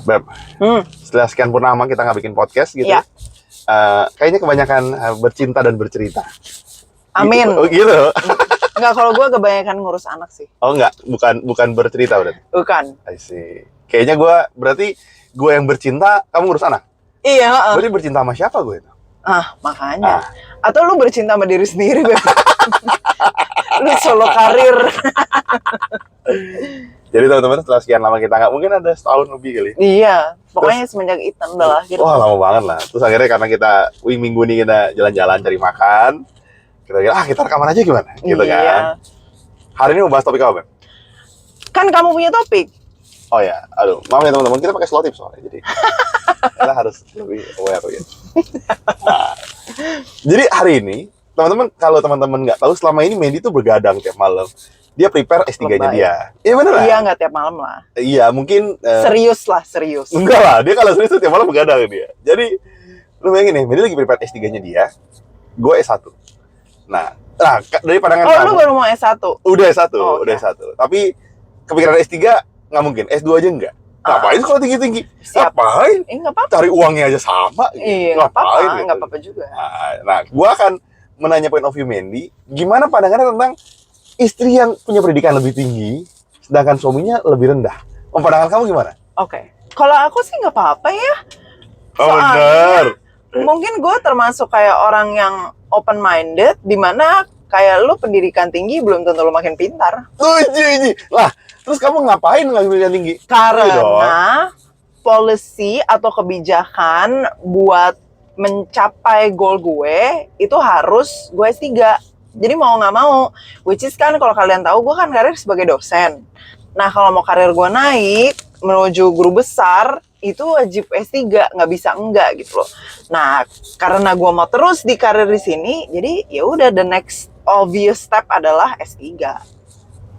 Beb, setelah sekian purnama kita nggak bikin podcast gitu. Iya. Kayaknya kebanyakan bercinta dan bercerita. Amin. Gitu. Oh gitu. Enggak, kalau gue kebanyakan ngurus anak sih. Oh enggak, bukan bercerita berarti. Bukan. I see. Kayaknya berarti gue yang bercinta, kamu ngurus anak. Iya. Berarti bercinta sama siapa gue itu? Makanya. Atau lu bercinta sama diri sendiri, Beb. Lu solo karir. Jadi teman-teman, setelah sekian lama kita nggak, mungkin ada setahun lebih kali. Iya. Pokoknya semenjak Ethan udah lahir. Wah, lama banget lah. Terus akhirnya karena kita minggu ini kita jalan-jalan cari makan, kita kira kita rekaman aja gimana? Gitu Iya. kan. Hari ini mau bahas topik apa, Beb? Kan kamu punya topik. Oh ya, aduh, maaf ya teman-teman, kita pakai slow tip soalnya, jadi kita harus lebih aware gitu. Nah, jadi hari ini, teman-teman, kalau teman-teman nggak tahu, selama ini Mandy tuh begadang tiap malam. Dia prepare S3-nya dia. Iya bener lah. Iya, nggak tiap malam lah. Iya, mungkin Serius. enggak lah, dia kalau serius tuh tiap malam begadang dia. Jadi, lu bayangin nih, Mandy lagi prepare S3-nya dia, gue S1. Nah, dari pandangan kamu, lu baru mau S1? udah S1, Oh, udah okay. S1. Tapi kepikiran S3 nggak mungkin, S2 aja enggak. Ngapain kalau tinggi-tinggi? Siap. Ngapain? Nggak apa-apa. Cari uangnya aja sama. Gitu. Iya, nggak apa-apa. gitu. Nggak apa-apa juga. Nah, gue akan menanya point of view Mandy, gimana pandangannya tentang istri yang punya pendidikan lebih tinggi, sedangkan suaminya lebih rendah. Pandangan kamu gimana? Oke. Kalau aku sih nggak apa-apa ya. Oh, Soalnya, bener. Mungkin gue termasuk kayak orang yang open-minded, dimana kayak lu pendidikan tinggi belum tentu lu makin pintar. Lah, terus kamu ngapain ngambil pendidikan tinggi? Iya dong. Karena policy atau kebijakan buat mencapai goal gue itu harus gue S3. Jadi mau nggak mau, which is kan kalau kalian tahu gue kan karir sebagai dosen. Nah kalau mau karir gue naik menuju guru besar itu wajib S3, nggak bisa enggak gitu loh. Nah karena gue mau terus di karir di sini, jadi ya udah the next obvious step adalah S3.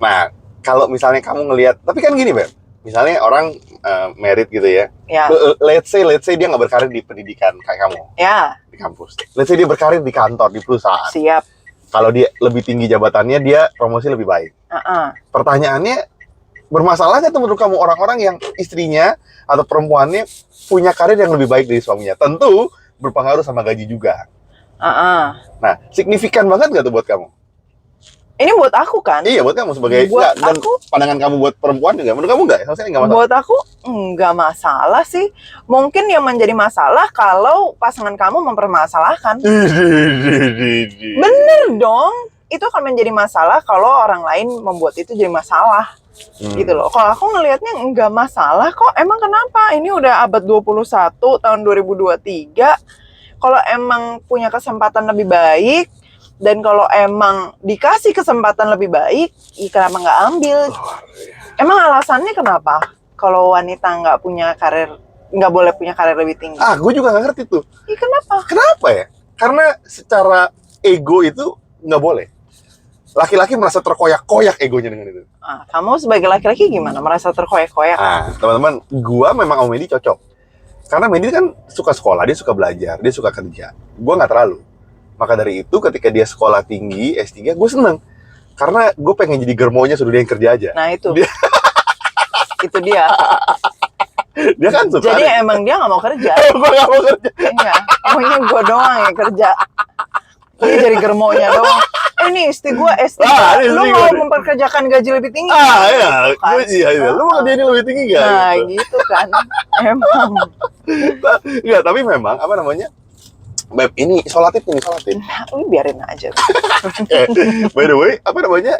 Nah, kalau misalnya kamu ngelihat, tapi kan gini, Beb. Misalnya orang married gitu ya. Ya. Let's say dia nggak berkarir di pendidikan kayak kamu Ya. di kampus. Let's say dia berkarir di kantor, di perusahaan. Siap. Kalau dia lebih tinggi jabatannya, dia promosi lebih baik. Pertanyaannya, bermasalah nggak tuh menurut kamu orang-orang yang istrinya atau perempuannya punya karir yang lebih baik dari suaminya? Tentu berpengaruh sama gaji juga. Nah, signifikan banget nggak tuh buat kamu? Ini buat aku kan? Iya, buat kamu sebagai Buat dan aku- pandangan kamu buat perempuan juga. Menurut kamu nggak? Maksudnya nggak masalah? Buat aku nggak masalah sih. Mungkin yang menjadi masalah kalau pasangan kamu mempermasalahkan. Bener dong. Itu akan menjadi masalah kalau orang lain membuat itu jadi masalah. Gitu loh. Kalau aku ngelihatnya nggak masalah kok. Emang kenapa? Ini udah abad 21 tahun 2023. Kalau emang punya kesempatan lebih baik dan kalau emang dikasih kesempatan lebih baik, kenapa nggak ambil? Emang alasannya kenapa? Kalau wanita nggak boleh punya karir lebih tinggi? Gue juga nggak ngerti tuh. Kenapa? Kenapa ya? Karena secara ego itu nggak boleh. Laki-laki merasa terkoyak-koyak egonya dengan itu. Kamu sebagai laki-laki gimana? Merasa terkoyak-koyak? Teman-teman, gua memang sama Mandy cocok. Karena Mandy kan suka sekolah, dia suka belajar, dia suka kerja. Gua nggak terlalu. Maka dari itu ketika dia sekolah tinggi, S3, gue seneng. Karena gue pengen jadi germonya suruh dia yang kerja aja. Nah itu. Dia- Itu dia. Dia kan suka. Jadi emang dia nggak mau kerja. Gue nggak mau kerja. Iya. Pokoknya gue doang yang kerja. Gue jadi germonya doang. Ini istri gue S3. Ini Lu istri mau gua. memperkerjakan gaji lebih tinggi? Iya. Kan? Iya. Lu mau kerjain lebih tinggi nggak? Nah Gitu. gitu kan. Emang. Nggak, tapi memang, apa namanya, Beb, ini solatif. Nah, lu biarin aja. By the way, apa namanya,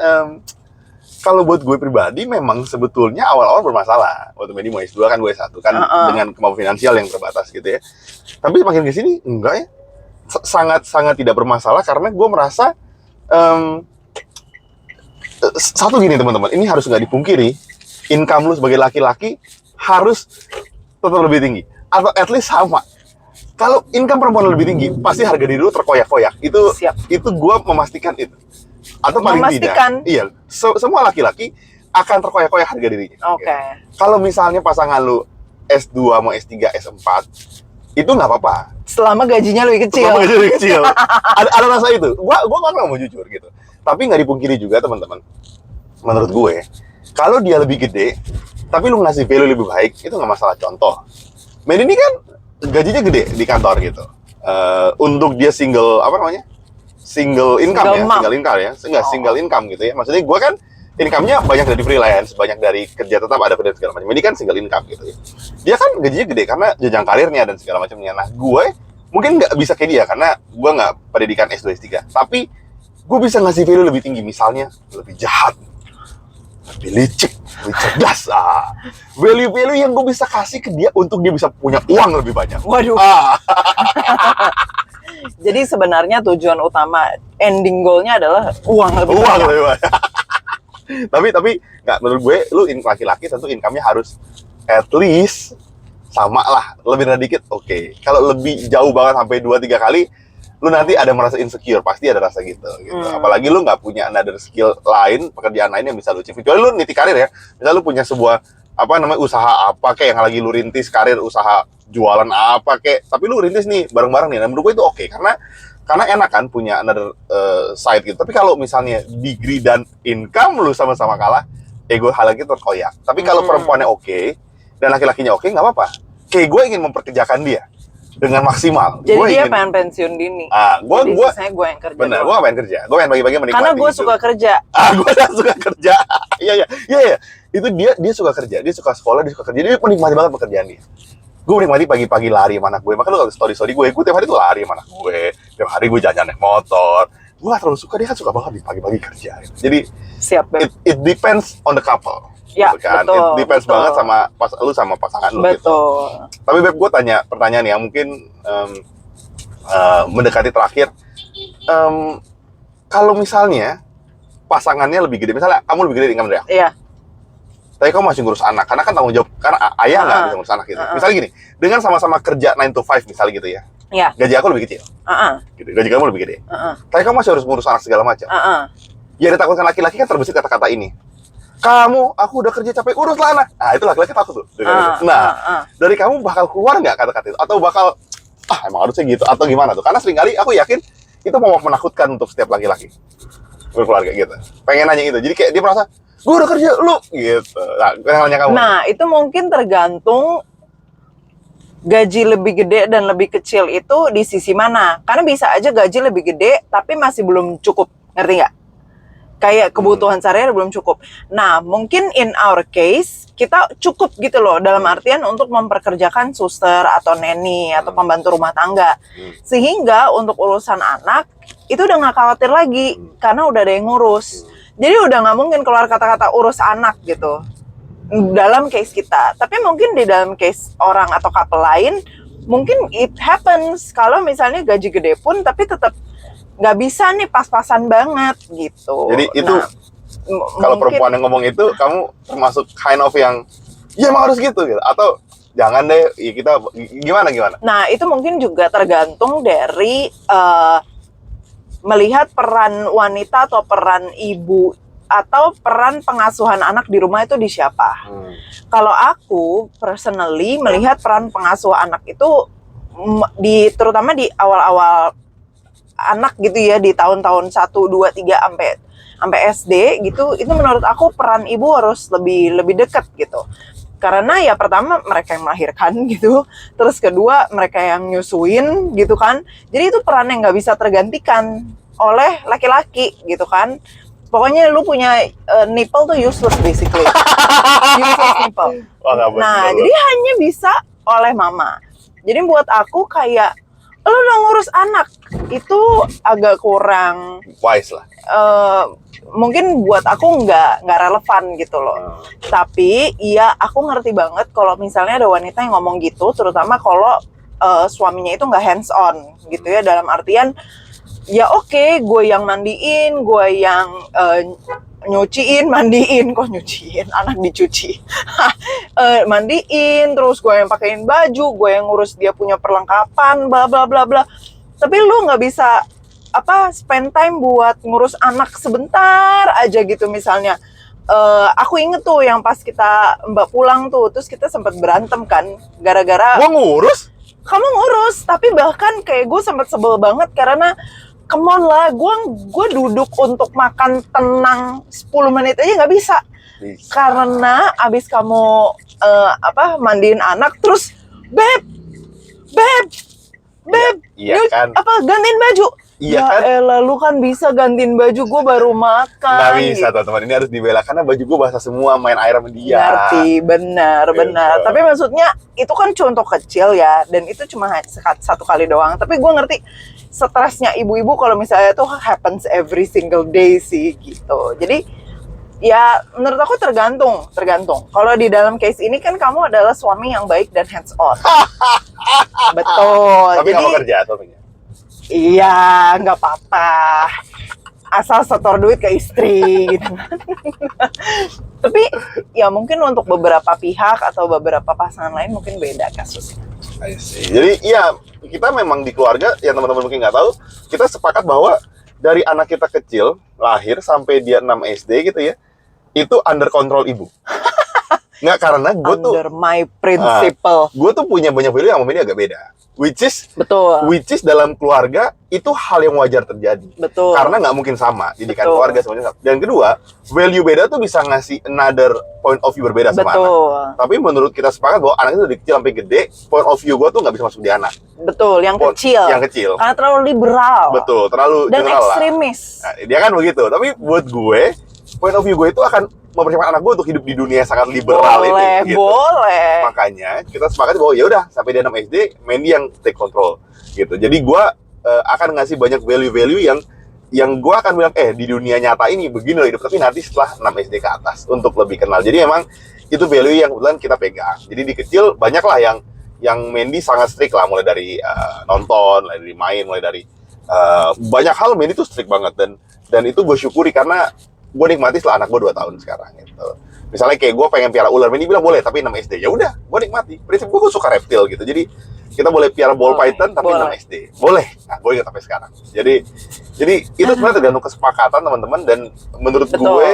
kalau buat gue pribadi memang sebetulnya awal-awal bermasalah. Waktu Mandy mau S2 kan gue S1 kan dengan kemampuan finansial yang terbatas gitu ya. Tapi makin ke sini enggak ya. Sangat tidak bermasalah karena gue merasa satu gini teman-teman, ini harus nggak dipungkiri, income lu sebagai laki-laki harus tetap lebih tinggi atau at least sama. Kalau income perempuan lebih tinggi, pasti harga diri lu terkoyak-koyak. Itu Siap. itu gue memastikan itu. Atau paling Memastikan? tidak, iya, semua laki-laki akan terkoyak-koyak harga dirinya. Oke. Gitu. Kalau misalnya pasangan lu S2 mau S3, S4, itu nggak apa-apa. Selama gajinya lebih kecil. Selama gaji lebih kecil. ada rasa itu. Gua nggak mau jujur gitu. Tapi nggak dipungkiri juga teman-teman. Menurut gue, Kalau dia lebih gede, tapi lu ngasih value lebih baik, itu nggak masalah. Contoh, Men ini kan gajinya gede di kantor gitu. Untuk dia single, apa namanya? Single income Single ya, mom. single income ya. Enggak, Oh. single income gitu ya. Maksudnya gue kan income-nya banyak dari freelance, banyak dari kerja tetap, ada kerja segala macam. Ini kan single income gitu ya. Dia kan gajinya gede karena jenjang karirnya dan segala macamnya. Nah, gue mungkin nggak bisa kayak dia karena gue nggak pendidikan S2 S3. Tapi gue bisa ngasih value lebih tinggi, misalnya lebih jahat, lebih licik, lebih cerdas. Value-value yang gue bisa kasih ke dia untuk dia bisa punya uang lebih banyak. Waduh. Jadi sebenarnya tujuan utama, ending goal-nya adalah uang lebih Uang banyak. lebih banyak. tapi nggak, menurut gue lu laki-laki tentu income-nya harus at least sama lah, lebih rendah dikit oke. Kalau lebih jauh banget sampai 2-3 kali, lu nanti ada merasa insecure, pasti ada rasa gitu. Apalagi lu nggak punya another skill lain, pekerjaan lain yang bisa lu achieve. Kecuali lu niti karir ya, misal lu punya sebuah apa namanya usaha apa kayak yang lagi lu rintis, karir usaha jualan apa kayak, tapi lu rintis nih bareng-bareng nih. Nah, menurut gue itu oke, karena enak kan punya another side gitu. Tapi kalau misalnya degree dan income lu sama-sama kalah, ego hal lagi terkoyak. Tapi kalau perempuannya oke dan laki-lakinya oke, nggak apa-apa. Kayak gue ingin memperkerjakan dia dengan maksimal. Jadi Gue dia ingin, pengen pensiun dini. Jadi gue yang kerja. bener, gue doang. gak pengen kerja. Gue pengen bagi-bagi menikmati. Karena gue suka kerja. Gue suka kerja. Iya. Itu dia suka kerja, dia suka sekolah, dia suka kerja. Dia menikmati banget pekerjaan dia. Gue menikmati pagi-pagi lari sama anak gue. Makanya lu kalau story-story gue tiap hari tuh lari sama anak gue. Tiap hari gue jalan naik motor. Gue gak terlalu suka, dia kan suka banget di pagi-pagi kerja. Jadi Siap, Beb. it depends on the couple. Ya, Gitu kan? betul. It depends betul. banget sama lu sama pasangan lu gitu. Betul. Tapi Beb, gue tanya pertanyaan yang mungkin mendekati terakhir. Kalau misalnya pasangannya lebih gede, misalnya kamu lebih gede dari kamu ya, Iya. tapi kamu masih ngurus anak, karena kan tanggung jawab, karena ayah nggak bisa ngurus anak gitu. Misalnya gini, dengan sama-sama kerja 9 to 5 misalnya gitu ya, Iya. gaji aku lebih kecil, gitu. Gaji kamu lebih gede, tapi kamu masih harus ngurus anak segala macam. Ya ditakutkan laki-laki kan terbesit kata-kata ini, kamu, aku udah kerja capek, uruslah anak. Nah itu laki-laki takut tuh. Nah, dari kamu bakal keluar nggak kata-kata itu? Atau bakal, emang harusnya gitu, atau gimana tuh? Karena seringkali aku yakin itu mau menakutkan untuk setiap laki-laki berkeluarga gitu. Pengen nanya itu, jadi kayak dia merasa, gue udah kerja, lu gitu. Nah, pengen nanya kamu. Nah, itu mungkin tergantung gaji lebih gede dan lebih kecil itu di sisi mana. Karena bisa aja gaji lebih gede tapi masih belum cukup, ngerti nggak? Kayak kebutuhan sehari-hari belum cukup. Nah, mungkin in our case kita cukup gitu loh, dalam artian untuk memperkerjakan suster atau neni atau pembantu rumah tangga. Sehingga untuk urusan anak itu udah nggak khawatir lagi karena udah ada yang ngurus. Jadi udah nggak mungkin keluar kata-kata urus anak gitu dalam case kita. Tapi mungkin di dalam case orang atau couple lain mungkin it happens kalau misalnya gaji gede pun tapi tetap nggak bisa nih pas-pasan banget gitu. Jadi itu kalau perempuan yang ngomong itu, kamu termasuk kind of yang ya emang harus gitu atau jangan deh, ya kita gimana? Nah, itu mungkin juga tergantung dari melihat peran wanita atau peran ibu atau peran pengasuhan anak di rumah itu di siapa. Kalau aku personally melihat peran pengasuh anak itu terutama di awal-awal anak gitu ya, di tahun-tahun 1, 2, 3 sampai SD gitu, itu menurut aku peran ibu harus lebih dekat gitu. Karena ya pertama mereka yang melahirkan gitu, terus kedua mereka yang nyusuin gitu kan. Jadi itu peran yang nggak bisa tergantikan oleh laki-laki gitu kan. Pokoknya lu punya nipple tuh useless basically. Useless nipple. Nah, jadi hanya bisa oleh mama. Jadi buat aku kayak lu udah ngurus anak itu agak kurang wise lah. Mungkin buat aku nggak relevan gitu loh. Tapi iya aku ngerti banget kalau misalnya ada wanita yang ngomong gitu, terutama kalau suaminya itu nggak hands on gitu ya, dalam artian ya oke, gue yang mandiin, gue yang mandiin, anak dicuci, mandiin, terus gue yang pakein baju, gue yang ngurus dia punya perlengkapan, bla bla bla bla. Tapi lu nggak bisa spend time buat ngurus anak sebentar aja gitu misalnya. Aku inget tuh yang pas kita Mbak pulang tuh, terus kita sempat berantem kan gara-gara Gua ngurus? Kamu ngurus, tapi bahkan kayak gue sempat sebel banget karena come on lah, gue duduk untuk makan tenang 10 menit aja nggak bisa. Bisa. Karena abis kamu mandiin anak terus beb, Iya yuk, kan? gantiin baju. Iya Ya kan? elah, lu kan bisa gantiin baju, gue baru makan. Nggak bisa gitu. teman-teman, ini harus dibela karena baju gue basah semua main air sama dia. Ngerti, benar. Gitu. Tapi maksudnya itu kan contoh kecil ya, dan itu cuma satu kali doang. Tapi gue ngerti stresnya ibu-ibu kalau misalnya itu happens every single day sih gitu. Jadi ya menurut aku tergantung. Kalau di dalam case ini kan kamu adalah suami yang baik dan hands on. Betul. Tapi nggak mau kerja suaminya. Iya, nggak apa-apa. Asal setor duit ke istri gitu. Tapi ya mungkin untuk beberapa pihak atau beberapa pasangan lain mungkin beda kasusnya. I see. Jadi iya, kita memang di keluarga, yang teman-teman mungkin nggak tahu, kita sepakat bahwa dari anak kita kecil, lahir sampai dia 6 SD gitu ya, itu under control ibu. Nggak, karena gue tuh Under my principle. gue tuh punya banyak value yang sama ini agak beda. Which is dalam keluarga itu hal yang wajar terjadi. Betul. Karena nggak mungkin sama didikan Betul. keluarga semuanya sama. Dan kedua, value beda tuh bisa ngasih another point of view berbeda sama anak. Tapi menurut kita sepakat bahwa anak itu dari kecil sampai gede, point of view gue tuh nggak bisa masuk di anak. Betul, yang kecil. Yang kecil. Karena terlalu liberal. Betul, terlalu dan general lah. ekstremis. Nah, dia kan begitu. Tapi buat gue, point of view gue itu akan mempersiapkan anak gue untuk hidup di dunia yang sangat liberal ini. Gitu. Boleh. Makanya kita sepakat bahwa ya udah sampai dia 6 SD, Mandy yang take control gitu. Jadi gue akan ngasih banyak value-value yang gue akan bilang di dunia nyata ini begini loh hidup, tapi nanti setelah 6 SD ke atas untuk lebih kenal. Jadi emang itu value yang kebetulan kita pegang. Jadi di kecil banyak lah yang Mandy sangat strict lah, mulai dari nonton, mulai dari main, mulai dari banyak hal Mandy tuh strict banget, dan itu gue syukuri karena gue nikmati setelah anak gue 2 tahun sekarang gitu. Misalnya kayak gue pengen piara ular, Mandy bilang boleh, tapi 6 SD. Ya udah, gue nikmati. Prinsip gue suka reptil gitu. Jadi kita boleh piara ball python tapi 6 SD. Boleh. Nah, gue ingat sampai sekarang. Jadi itu sebenarnya tergantung kesepakatan teman-teman, dan menurut gue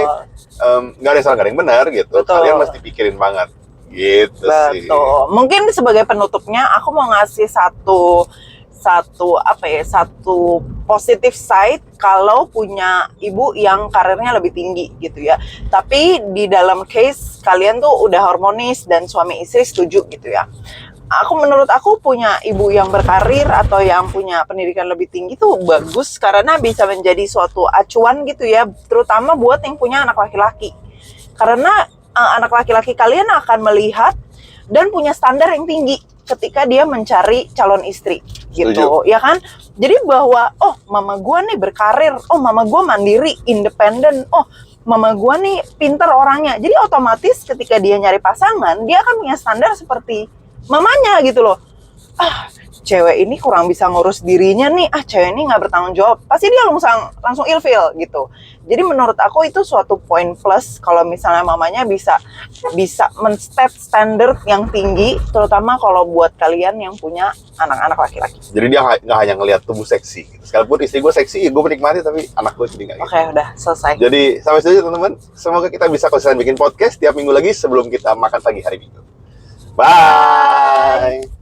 nggak ada yang salah, nggak ada yang benar gitu. Betul. Kalian mesti pikirin banget. Gitu sih. Betul. Mungkin sebagai penutupnya aku mau ngasih satu positive side kalau punya ibu yang karirnya lebih tinggi gitu ya. Tapi di dalam case kalian tuh udah harmonis dan suami istri setuju gitu ya. Menurut aku punya ibu yang berkarir atau yang punya pendidikan lebih tinggi tuh bagus karena bisa menjadi suatu acuan gitu ya, terutama buat yang punya anak laki-laki. Karena anak laki-laki kalian akan melihat dan punya standar yang tinggi ketika dia mencari calon istri gitu. Setuju. Ya kan? Jadi bahwa mama gua nih berkarir, mama gua mandiri, independen, mama gua nih pinter orangnya. Jadi otomatis ketika dia nyari pasangan, dia akan punya standar seperti mamanya gitu loh. Cewek ini kurang bisa ngurus dirinya nih, cewek ini nggak bertanggung jawab. Pasti dia langsung ilfeel gitu. Jadi menurut aku itu suatu poin plus kalau misalnya mamanya bisa men-set standar yang tinggi, terutama kalau buat kalian yang punya anak-anak laki-laki. Jadi dia nggak hanya ngelihat tubuh seksi. Sekalipun istri gue seksi, gue menikmati, tapi anak gue jadi nggak gitu. Oke, udah selesai. Jadi sampai situ teman-teman. Semoga kita bisa konsisten bikin podcast tiap minggu lagi sebelum kita makan pagi hari Minggu. Bye.